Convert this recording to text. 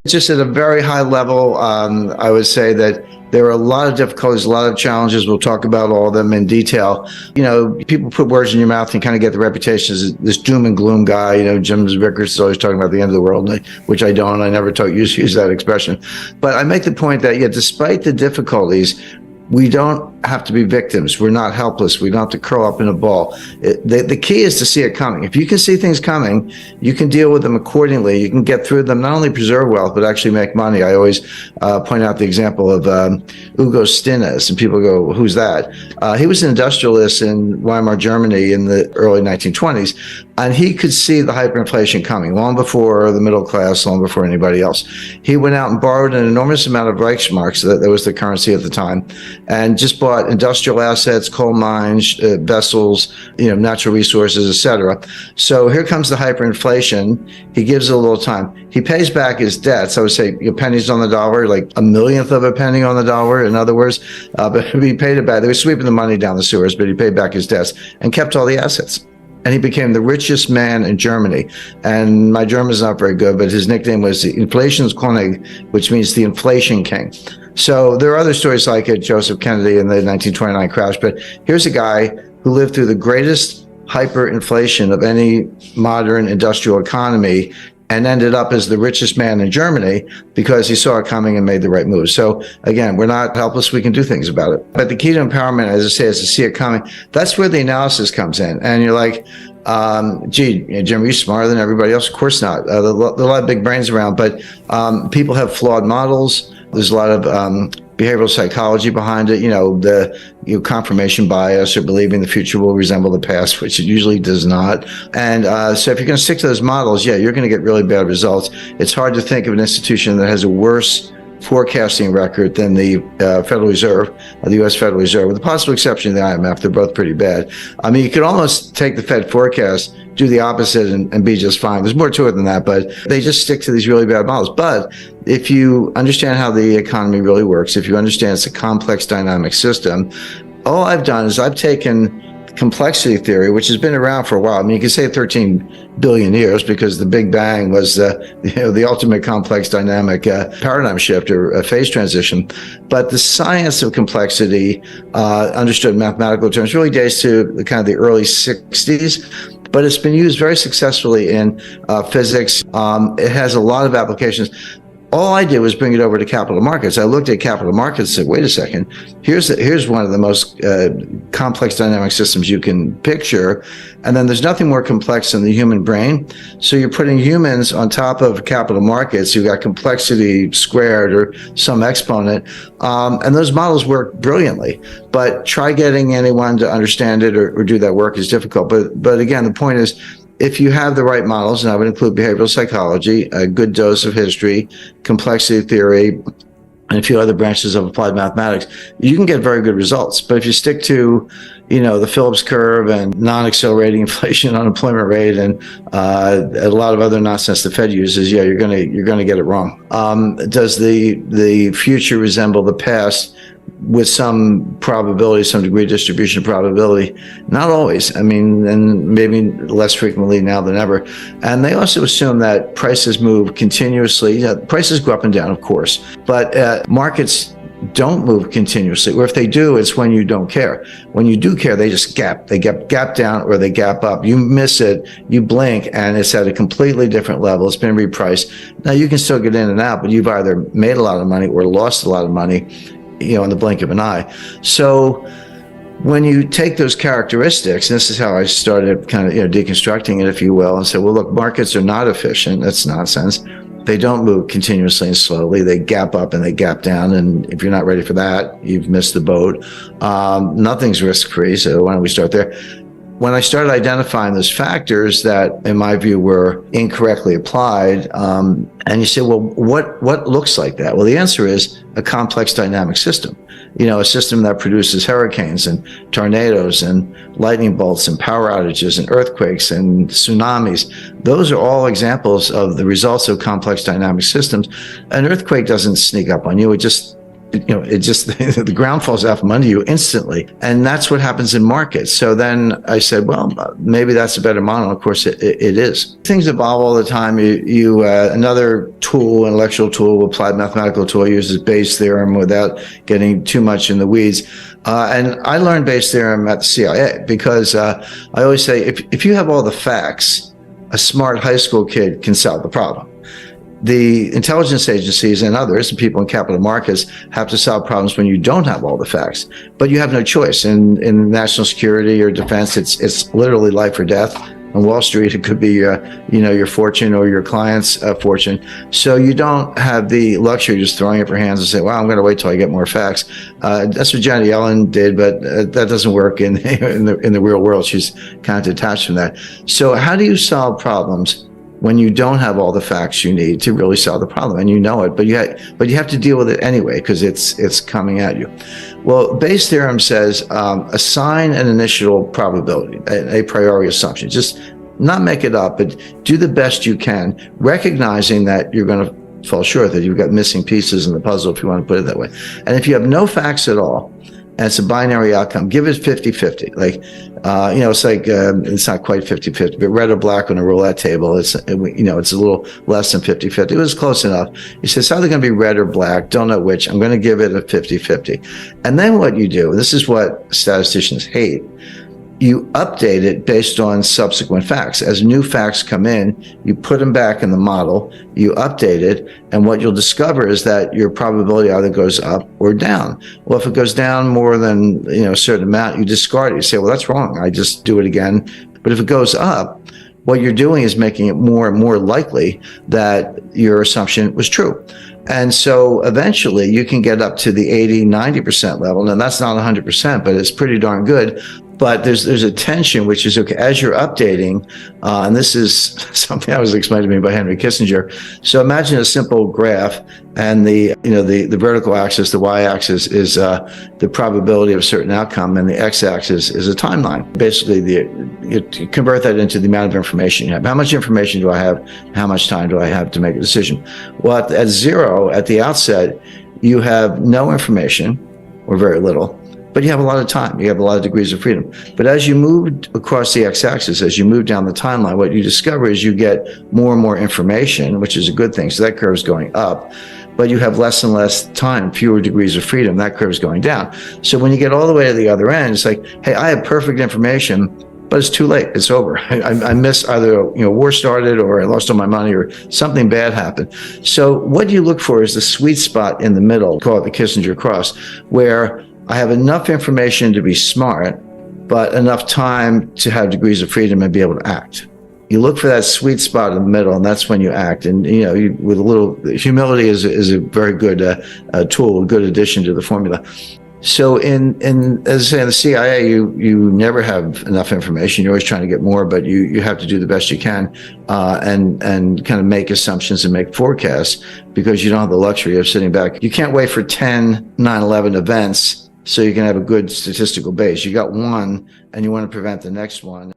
Just at a very high level, I would say that there are a lot of difficulties, a lot of challenges. We'll talk about all of them in detail. People put words in your mouth and kind of get the reputation as this doom and gloom guy. Jim Rickards is always talking about the end of the world, which I don't. I never use that expression. But I make the point that, despite the difficulties, we don't have to be victims. We're not helpless. We don't have to curl up in a ball. The key is to see it coming. If you can see things coming, you can deal with them accordingly. You can get through them, not only preserve wealth, but actually make money. I always point out the example of Hugo Stinnes, and people go, who's that? He was an industrialist in Weimar, Germany in the early 1920s, and he could see the hyperinflation coming long before the middle class, long before anybody else. He went out and borrowed an enormous amount of Reichsmarks, that was the currency at the time, and just bought industrial assets, coal mines, vessels, natural resources, etc. So here comes the hyperinflation. He gives it a little time. He pays back his debts. I would say pennies on the dollar, like a millionth of a penny on the dollar, in other words. But he paid it back. They were sweeping the money down the sewers, but he paid back his debts and kept all the assets. And he became the richest man in Germany. And my German is not very good, but his nickname was the Inflationskönig, which means the inflation king. So there are other stories like it, Joseph Kennedy in the 1929 crash, but here's a guy who lived through the greatest hyperinflation of any modern industrial economy and ended up as the richest man in Germany because he saw it coming and made the right move. So again, we're not helpless. We can do things about it. But the key to empowerment, as I say, is to see it coming. That's where the analysis comes in. And you're like, Jim, are you smarter than everybody else? Of course not. There are a lot of big brains around, but people have flawed models. There's a lot of behavioral psychology behind it, the confirmation bias or believing the future will resemble the past, which it usually does not. And so if you're going to stick to those models, you're going to get really bad results. It's hard to think of an institution that has a worse forecasting record than the Federal Reserve, the U.S. Federal Reserve, with the possible exception of the IMF. They're both pretty bad. I mean, you could almost take the Fed forecast, do the opposite, and be just fine. There's more to it than that, but they just stick to these really bad models. But if you understand how the economy really works, if you understand it's a complex dynamic system, all I've done is I've taken complexity theory, which has been around for a while. I mean, you can say 13 billion years because the Big Bang was the ultimate complex dynamic paradigm shift or a phase transition. But the science of complexity, understood in mathematical terms, really dates to the early 60s. But it's been used very successfully in physics. It has a lot of applications. All I did was bring it over to capital markets. I looked at capital markets and said, wait a second, here's one of the most complex dynamic systems you can picture. And then there's nothing more complex than the human brain. So you're putting humans on top of capital markets. You've got complexity squared or some exponent. And those models work brilliantly. But try getting anyone to understand it or do that work is difficult. But again, the point is, if you have the right models, and I would include behavioral psychology, a good dose of history, complexity theory, and a few other branches of applied mathematics, you can get very good results. But if you stick to, the Phillips curve and non-accelerating inflation, unemployment rate, and a lot of other nonsense the Fed uses, you're gonna get it wrong. Does the future resemble the past? With some probability, some degree of distribution of probability. Not always. I mean, and maybe less frequently now than ever. And they also assume that prices move continuously. Prices go up and down, of course, but markets don't move continuously. Or if they do, it's when you don't care. When you do care, they just gap. They gap down or they gap up. You miss it, you blink, and it's at a completely different level. It's been repriced. Now, you can still get in and out, but you've either made a lot of money or lost a lot of money in the blink of an eye. So when you take those characteristics, and this is how I started deconstructing it, if you will, and say, well, look, markets are not efficient. That's nonsense. They don't move continuously and slowly. They gap up and they gap down. And if you're not ready for that, you've missed the boat. Nothing's risk-free. So why don't we start there? When I started identifying those factors that, in my view, were incorrectly applied, and you say, well, what looks like that? Well, the answer is a complex dynamic system. A system that produces hurricanes and tornadoes and lightning bolts and power outages and earthquakes and tsunamis. Those are all examples of the results of complex dynamic systems. An earthquake doesn't sneak up on you. It just it just, the ground falls out from under you instantly. And that's what happens in markets. So then I said, well, maybe that's a better model. Of course, it is. Things evolve all the time. Another tool, intellectual tool, applied mathematical tool, uses Bayes' theorem without getting too much in the weeds. And I learned Bayes' theorem at the CIA because I always say, if you have all the facts, a smart high school kid can solve the problem. The intelligence agencies and others, and people in capital markets, have to solve problems when you don't have all the facts. But you have no choice. In national security or defense, it's literally life or death. On Wall Street, it could be your fortune or your client's fortune. So you don't have the luxury of just throwing up your hands and say, well, I'm going to wait till I get more facts. That's what Janet Yellen did, but that doesn't work in the real world. She's kind of detached from that. So how do you solve problems when you don't have all the facts you need to really solve the problem, and you know it, but you have to deal with it anyway because it's coming at you? Well, Bayes' theorem says assign an initial probability, a priori assumption. Just not make it up, but do the best you can, recognizing that you're going to fall short, that you've got missing pieces in the puzzle, if you want to put it that way. And if you have no facts at all, and it's a binary outcome, give it 50-50. It's like, it's not quite 50-50, but red or black on a roulette table, it's a little less than 50-50. It was close enough. He says, it's either going to be red or black, don't know which, I'm going to give it a 50-50. And then what you do, this is what statisticians hate, you update it based on subsequent facts. As new facts come in, you put them back in the model, you update it, and what you'll discover is that your probability either goes up or down. Well, if it goes down more than a certain amount, you discard it. You say, well, that's wrong. I just do it again. But if it goes up, what you're doing is making it more and more likely that your assumption was true. And so eventually you can get up to the 80-90% level. And that's not 100%, but it's pretty darn good. But there's a tension, which is, okay, as you're updating, and this is something that was explained to me by Henry Kissinger. So imagine a simple graph, and the vertical axis, the y-axis, is the probability of a certain outcome, and the x-axis is a timeline. Basically, you convert that into the amount of information you have. How much information do I have? How much time do I have to make a decision? Well, at zero, at the outset, you have no information, or very little. But you have a lot of time. You have a lot of degrees of freedom. But as you move across the x-axis, as you move down the timeline, what you discover is you get more and more information, which is a good thing. So that curve is going up. But you have less and less time, fewer degrees of freedom. That curve is going down. So when you get all the way to the other end, it's like, hey, I have perfect information, but it's too late. It's over. I miss either war started, or I lost all my money, or something bad happened. So what you look for is the sweet spot in the middle, call it the Kissinger cross, where I have enough information to be smart, but enough time to have degrees of freedom and be able to act. You look for that sweet spot in the middle, and that's when you act. And with a little humility is a very good tool, a good addition to the formula. So as I say, in the CIA, you never have enough information. You're always trying to get more, but you have to do the best you can, and kind of make assumptions and make forecasts, because you don't have the luxury of sitting back. You can't wait for 10 9/11 events so you can have a good statistical base. You got one, and you want to prevent the next one.